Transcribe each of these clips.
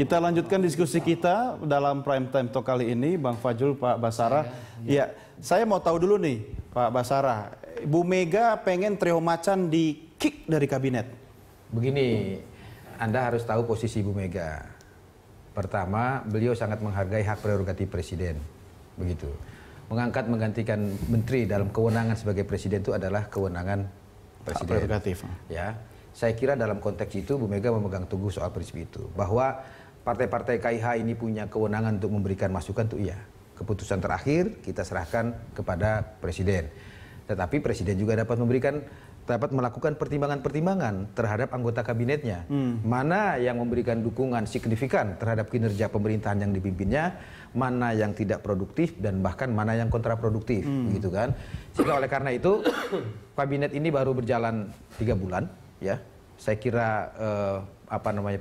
Kita lanjutkan diskusi kita dalam Prime Time Talk kali ini, Bang Fajrul, Pak Basara. Ya, saya mau tahu dulu nih, Pak Basara, Bu Mega pengen trio macan di kick dari kabinet. Begini, Anda harus tahu posisi Bu Mega. Pertama, beliau sangat menghargai hak prerogatif presiden, begitu. Mengangkat menggantikan menteri dalam kewenangan sebagai presiden itu adalah kewenangan presiden. Hak prerogatif. Ya, saya kira dalam konteks itu Bu Mega memegang teguh soal prinsip itu, bahwa partai-partai KIH ini punya kewenangan untuk memberikan masukan tuh iya. Keputusan terakhir kita serahkan kepada presiden. Tetapi presiden juga dapat melakukan pertimbangan-pertimbangan terhadap anggota kabinetnya. Mana yang memberikan dukungan signifikan terhadap kinerja pemerintahan yang dipimpinnya, mana yang tidak produktif, dan bahkan mana yang kontraproduktif, gitu kan. Sehingga oleh karena itu kabinet ini baru berjalan 3 bulan, ya. Saya kira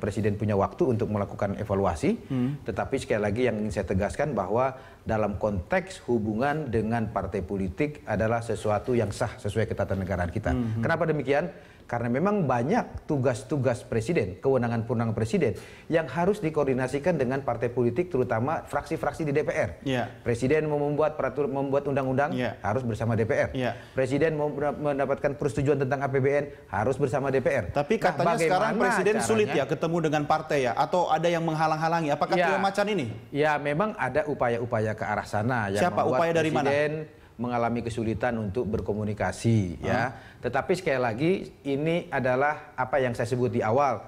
presiden punya waktu untuk melakukan evaluasi. Tetapi sekali lagi yang ingin saya tegaskan bahwa dalam konteks hubungan dengan partai politik adalah sesuatu yang sah sesuai ketatanegaraan kita. Kenapa demikian? Karena memang banyak tugas-tugas presiden, kewenangan-kewenangan presiden yang harus dikoordinasikan dengan partai politik, terutama fraksi-fraksi di DPR. Presiden mau membuat peraturan, membuat undang-undang, harus bersama DPR. Presiden mau mendapatkan persetujuan tentang APBN, harus bersama DPR. Tapi katanya sekarang presiden caranya, sulit ya ketemu dengan partai ya, atau ada yang menghalang-halangi. Apakah trio macan ini? Ya, memang ada upaya-upaya ke arah sana. Yang siapa? Upaya dari mana? Mengalami kesulitan untuk berkomunikasi, ya. Tetapi sekali lagi ini adalah apa yang saya sebut di awal,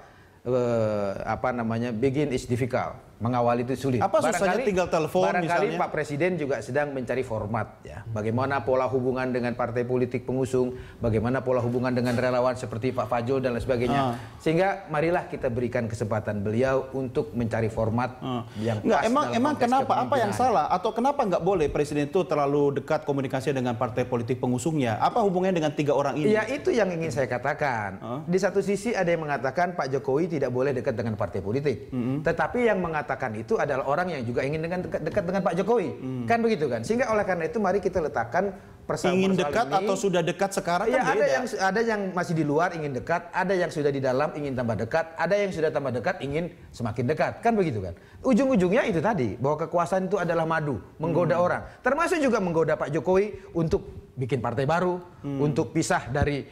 begin is difficult, mengawal itu sulit. Apa susahnya tinggal telepon barangkali misalnya? Pak Presiden juga sedang mencari format, ya. Bagaimana pola hubungan dengan partai politik pengusung, bagaimana pola hubungan dengan relawan seperti Pak Fajrul dan lain sebagainya. Sehingga marilah kita berikan kesempatan beliau untuk mencari format yang pas. Emang kenapa? Apa yang salah? Atau kenapa nggak boleh Presiden itu terlalu dekat komunikasi dengan partai politik pengusungnya? Apa hubungannya dengan 3 orang ini? Ya, itu yang ingin saya katakan. Di satu sisi ada yang mengatakan Pak Jokowi tidak boleh dekat dengan partai politik. Tetapi yang mengatakan itu adalah orang yang juga ingin dekat dengan Pak Jokowi. Kan begitu kan? Sehingga oleh karena itu mari kita letakkan persoalan ingin dekat ini, atau sudah dekat sekarang ya, kan beda. Ada yang masih di luar ingin dekat, ada yang sudah di dalam ingin tambah dekat, ada yang sudah tambah dekat ingin semakin dekat. Kan begitu kan? Ujung-ujungnya itu tadi, bahwa kekuasaan itu adalah madu, menggoda orang. Termasuk juga menggoda Pak Jokowi untuk bikin partai baru, untuk pisah dari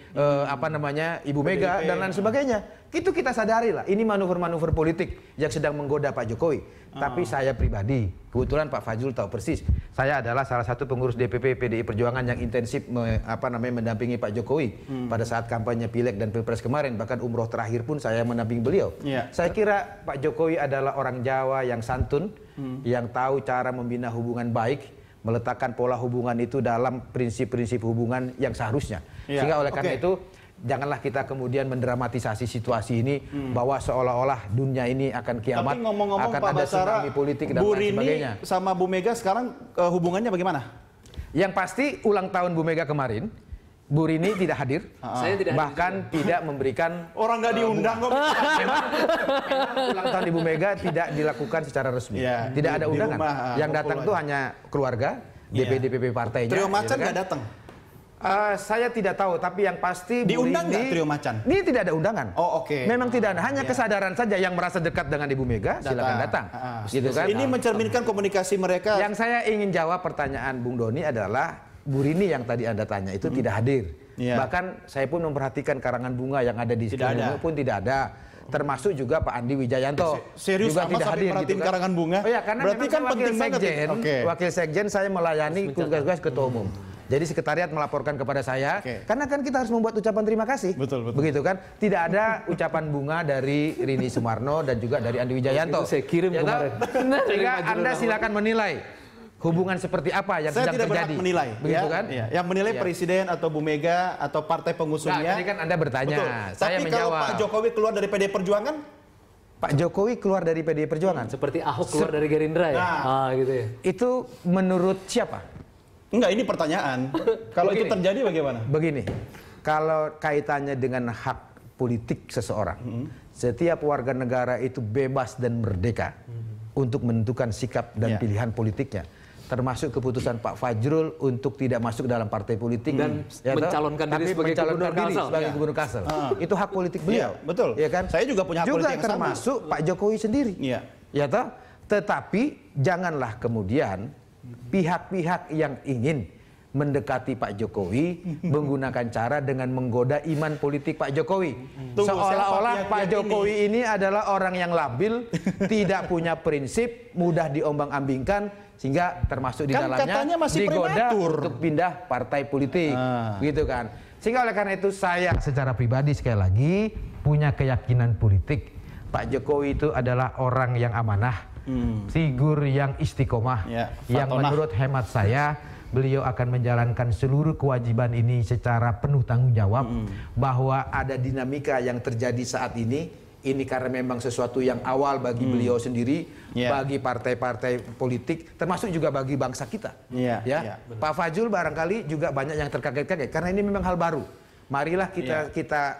Ibu Mega dan lain sebagainya. Itu kita sadari lah, ini manuver-manuver politik yang sedang menggoda Pak Jokowi. Tapi saya pribadi, kebetulan Pak Fajrul tahu persis, saya adalah salah satu pengurus DPP PDI Perjuangan yang intensif mendampingi Pak Jokowi pada saat kampanye Pileg dan Pilpres kemarin. Bahkan umroh terakhir pun saya mendampingi beliau. Saya kira Pak Jokowi adalah orang Jawa yang santun, yang tahu cara membina hubungan baik, meletakkan pola hubungan itu dalam prinsip-prinsip hubungan yang seharusnya. Sehingga oleh karena itu janganlah kita kemudian mendramatisasi situasi ini bahwa seolah-olah dunia ini akan kiamat. Tapi ngomong-ngomong akan Pak ada Basara, tsunami politik dan Bu lain sebagainya. Rini sama Bu Mega sekarang hubungannya bagaimana? Yang pasti ulang tahun Bu Mega kemarin, Bu Rini tidak hadir, saya tidak bahkan hadir tidak memberikan orang nggak diundang kok. memang ulang tahun Ibu Mega tidak dilakukan secara resmi, tidak ada undangan. Yang datang tuh hanya keluarga, DPP partainya. Trio macan nggak gitu kan? datang. Saya tidak tahu, tapi yang pasti diundang nggak trio macan? Ini tidak ada undangan. Oh, oke. Memang tidak ada, hanya kesadaran saja yang merasa dekat dengan Ibu Mega silakan datang. Gitu kan? Ini mencerminkan komunikasi mereka. Yang saya ingin jawab pertanyaan Bung Doni adalah Bu Rini yang tadi Anda tanya itu tidak hadir. Bahkan saya pun memperhatikan karangan bunga yang ada di sekeliling pun tidak ada. Termasuk juga Pak Andi Wijayanto serius juga tidak hadir gitu kan? Karangan bunga. Oh ya, karena berarti kan penting banget. Wakil sekjen saya melayani tugas-tugas ketua umum. Jadi sekretariat melaporkan kepada saya, karena kan kita harus membuat ucapan terima kasih. Betul. Begitu kan? Tidak ada ucapan bunga dari Rini Sumarno dan juga dari Andi Wijayanto. Itu saya kirim kemarin. Sehingga Anda silakan menilai hubungan seperti apa yang sedang terjadi. Saya tidak berhak menilai. Begitu kan? Yang menilai presiden atau Bu Mega atau partai pengusungnya. Tadi kan Anda bertanya. Saya tapi menjawab. Kalau Pak Jokowi keluar dari PDI Perjuangan? Pak Jokowi keluar dari PDI Perjuangan. Seperti Ahok keluar dari Gerindra ya? Gitu ya. Itu menurut siapa? Enggak, ini pertanyaan. Kalau itu terjadi bagaimana? Begini, kalau kaitannya dengan hak politik seseorang, setiap warga negara itu bebas dan merdeka untuk menentukan sikap dan pilihan politiknya. termasuk keputusan Pak Fajrul untuk tidak masuk dalam partai politik dan ya mencalonkan diri sebagai gubernur Kalsel. Itu hak politik beliau. Iya, betul. Ya kan? Saya juga punya hak politik yang sama. Termasuk Pak Jokowi sendiri. Iya. Ya toh? Tetapi janganlah kemudian pihak-pihak yang ingin mendekati Pak Jokowi menggunakan cara dengan menggoda iman politik Pak Jokowi. Seolah-olah Pak Jokowi ini adalah orang yang labil, tidak punya prinsip, mudah diombang-ambingkan, sehingga termasuk di dalamnya digoda untuk pindah partai politik. Gitu kan. Sehingga oleh karena itu saya secara pribadi sekali lagi punya keyakinan politik Pak Jokowi itu adalah orang yang amanah, figur yang istiqomah, yang menurut hemat saya beliau akan menjalankan seluruh kewajiban ini secara penuh tanggung jawab. Bahwa ada dinamika yang terjadi saat ini karena memang sesuatu yang awal bagi beliau sendiri, bagi partai-partai politik, termasuk juga bagi bangsa kita. Pak Fajrul barangkali juga banyak yang terkaget-kaget karena ini memang hal baru. Marilah kita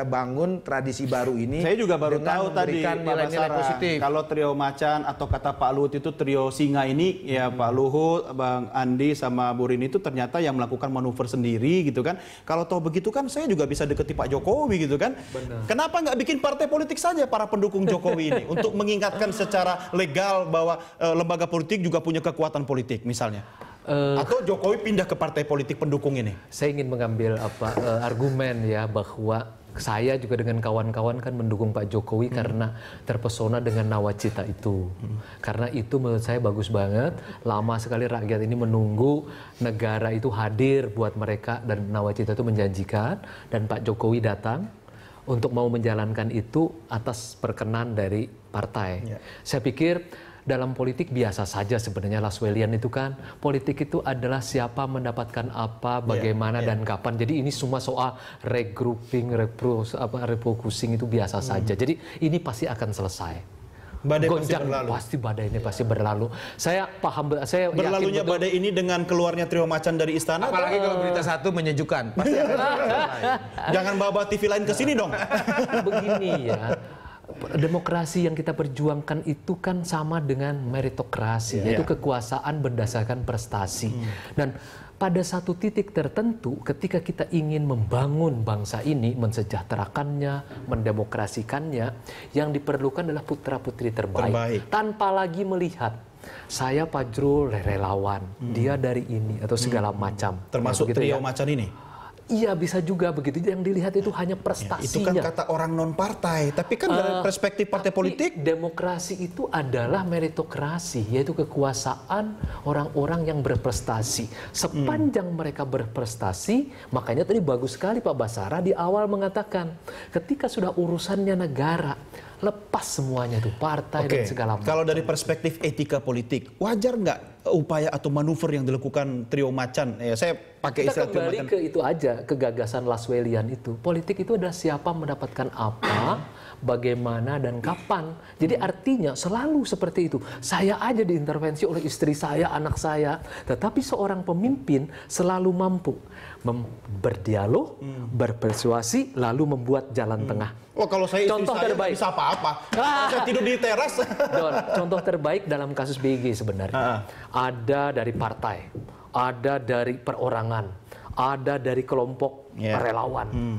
bangun tradisi baru ini. Saya juga baru tahu tadi nilai-nilai positif. Kalau trio macan atau kata Pak Luhut itu trio singa ini, ya Pak Luhut, Bang Andi sama Bu Rini itu ternyata yang melakukan manuver sendiri gitu kan. Kalau tahu begitu kan saya juga bisa deketi Pak Jokowi gitu kan. Benar. Kenapa nggak bikin partai politik saja para pendukung Jokowi ini untuk mengingatkan secara legal bahwa lembaga politik juga punya kekuatan politik misalnya. Atau Jokowi pindah ke partai politik pendukung ini? Saya ingin mengambil argumen ya bahwa saya juga dengan kawan-kawan kan mendukung Pak Jokowi karena terpesona dengan nawacita itu. Karena itu menurut saya bagus banget. Lama sekali rakyat ini menunggu negara itu hadir buat mereka dan nawacita itu menjanjikan. Dan Pak Jokowi datang untuk mau menjalankan itu atas perkenan dari partai. Saya pikir dalam politik biasa saja sebenarnya Laswellian itu kan. Politik itu adalah siapa mendapatkan apa, bagaimana dan kapan. Jadi ini semua soal regrouping, refocusing itu biasa saja. Jadi ini pasti akan selesai. Badai badai ini pasti berlalu. Saya paham, saya berlalunya yakin badai ini dengan keluarnya trio macan dari istana. Apalagi kalau berita satu menyejukkan. Pasti akan Jangan bawa TV lain ke sini dong. Begini ya. Demokrasi yang kita perjuangkan itu kan sama dengan meritokrasi, yaitu kekuasaan berdasarkan prestasi. Dan pada satu titik tertentu ketika kita ingin membangun bangsa ini, mensejahterakannya, mendemokrasikannya, yang diperlukan adalah putra-putri terbaik. Tanpa lagi melihat saya Fajrul relawan, dia dari ini atau segala macam. Termasuk trio macan ini? Iya, bisa juga begitu. Yang dilihat itu hanya prestasinya. Itu kan kata orang non partai, tapi kan dari perspektif partai politik, demokrasi itu adalah meritokrasi, yaitu kekuasaan orang-orang yang berprestasi. Sepanjang mereka berprestasi, makanya tadi bagus sekali Pak Basara di awal mengatakan, ketika sudah urusannya negara, lepas semuanya tuh partai dan segala macam. Kalau dari perspektif etika politik, wajar nggak upaya atau manuver yang dilakukan trio macan? Ya, saya pakai istilah trio macan. Kita kembali ke itu aja, ke gagasan Laswellian itu. Politik itu adalah siapa mendapatkan apa, bagaimana dan kapan. Jadi artinya selalu seperti itu. Saya aja diintervensi oleh istri saya, anak saya. Tetapi seorang pemimpin selalu mampu berdialog, berpersuasi, lalu membuat jalan tengah. Oh, kalau saya istri Contoh saya terbaik. bisa apa-apa. Saya tidur di teras. Don, contoh terbaik dalam kasus BG sebenarnya. Ada dari partai, ada dari perorangan, ada dari kelompok relawan.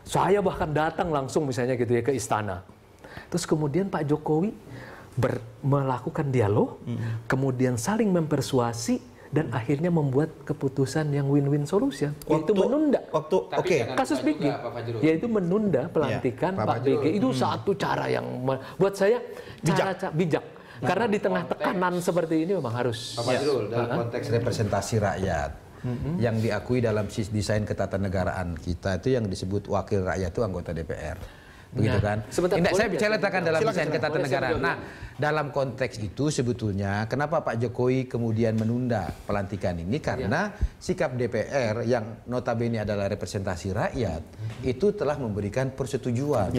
Saya bahkan datang langsung misalnya gitu ya ke istana. Terus kemudian Pak Jokowi melakukan dialog, kemudian saling mempersuasi, dan akhirnya membuat keputusan yang win-win solution, yaitu menunda. Kasus BG, yaitu menunda pelantikan Pak BG. Itu satu cara yang buat saya bijak. Karena di tengah tekanan seperti ini memang harus. Pak Fajrul, dalam konteks representasi rakyat, yang diakui dalam desain ketatanegaraan kita itu yang disebut wakil rakyat itu anggota DPR. Begitu kan? Saya letakkan dalam desain ketatanegaraan. Nah, dalam konteks itu sebetulnya kenapa Pak Jokowi kemudian menunda pelantikan ini? Karena sikap DPR yang notabene adalah representasi rakyat itu telah memberikan persetujuan.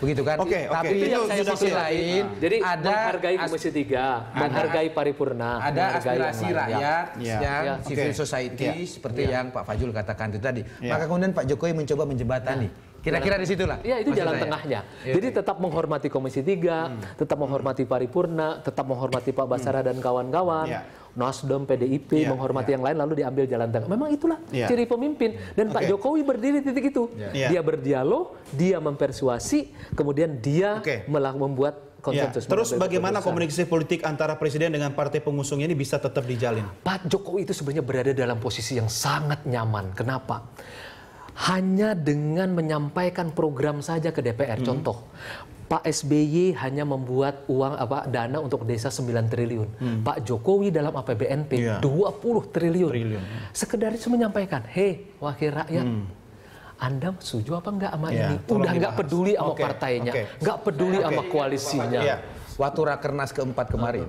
Begitu kan? Tapi itu yang saya sisi lain jadi ada menghargai Komisi 3, menghargai paripurna, ada aspirasi rakyat yang civil society Ya. seperti yang Pak Fajrul katakan itu tadi. Maka kemudian Pak Jokowi mencoba menjembatani Kira-kira di situlah. Ya, itu maksud jalan saya. tengahnya. Jadi tetap menghormati Komisi 3, tetap menghormati paripurna, tetap menghormati Pak Basara dan kawan-kawan. Ya. Nasdem, PDIP, Ya, menghormati yang lain, lalu diambil jalan tengah. Memang itulah Ya. ciri pemimpin. Dan Pak Oke. Jokowi berdiri titik itu. Ya. Dia berdialog, dia mempersuasi, kemudian dia Oke. membuat Ya. konsensus. Terus mengambil bagaimana keputusan. komunikasi politik antara presiden dengan partai pengusung ini bisa tetap dijalin? Pak Jokowi itu sebenarnya berada dalam posisi yang sangat nyaman. Kenapa? Hanya dengan menyampaikan program saja ke DPR. Contoh, Pak SBY hanya membuat dana untuk desa 9 triliun. Pak Jokowi dalam APBNP Iya. 20 triliun. Triliun. Sekedar itu menyampaikan, hei wakil rakyat, Anda setuju apa enggak sama Iya, ini? tolong Udah nggak dibahas. peduli sama Oke, partainya, oke. nggak peduli sama koalisinya. Iya. Waktu Rakernas keempat kemarin,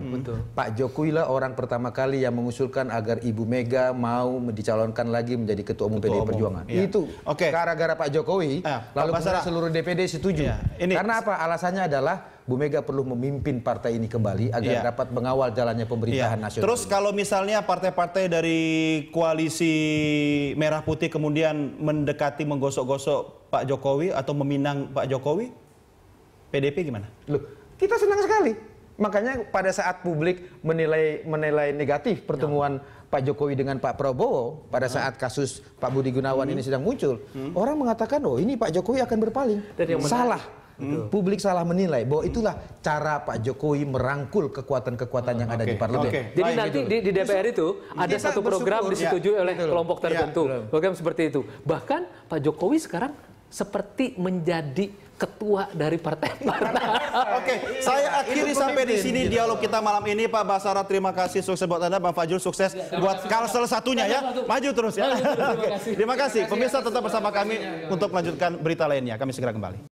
Pak Jokowi lah orang pertama kali yang mengusulkan agar Ibu Mega mau dicalonkan lagi menjadi Ketua Umum PDI Perjuangan. Iya. Itu Oke. gara-gara Pak Jokowi, Pak lalu Basara. kemudian seluruh DPD setuju. Iya. Ini- Karena apa? Alasannya adalah Bu Mega perlu memimpin partai ini kembali agar Iya. dapat mengawal jalannya pemerintahan Iya. nasional. Terus kalau misalnya partai-partai dari koalisi Merah Putih kemudian mendekati menggosok-gosok Pak Jokowi atau meminang Pak Jokowi, PDP gimana? Loh, kita senang sekali. Makanya pada saat publik menilai negatif pertemuan Pak Jokowi dengan Pak Prabowo pada saat kasus Pak Budi Gunawan ini sedang muncul, orang mengatakan, oh ini Pak Jokowi akan berpaling. Dan yang menarik- Salah. Publik salah menilai bahwa itulah cara Pak Jokowi merangkul kekuatan-kekuatan yang ada di parlemen. Oke. Jadi Baik, nanti di DPR itu ada kita satu program bersyukur. disetujui Ya, oleh betul. kelompok tertentu. Ya, Program seperti itu. Bahkan Pak Jokowi sekarang seperti menjadi ketua dari partai-partai. Oke, saya akhiri sampai di sini dialog kita malam ini. Pak Basara, terima kasih, sukses buat Anda. Bang Fajrul, sukses buat Kalsel satunya ya. Maju terus ya. Maju terus, terima Oke, kasih. terima kasih. Pemirsa tetap bersama kami untuk melanjutkan berita lainnya. Kami segera kembali.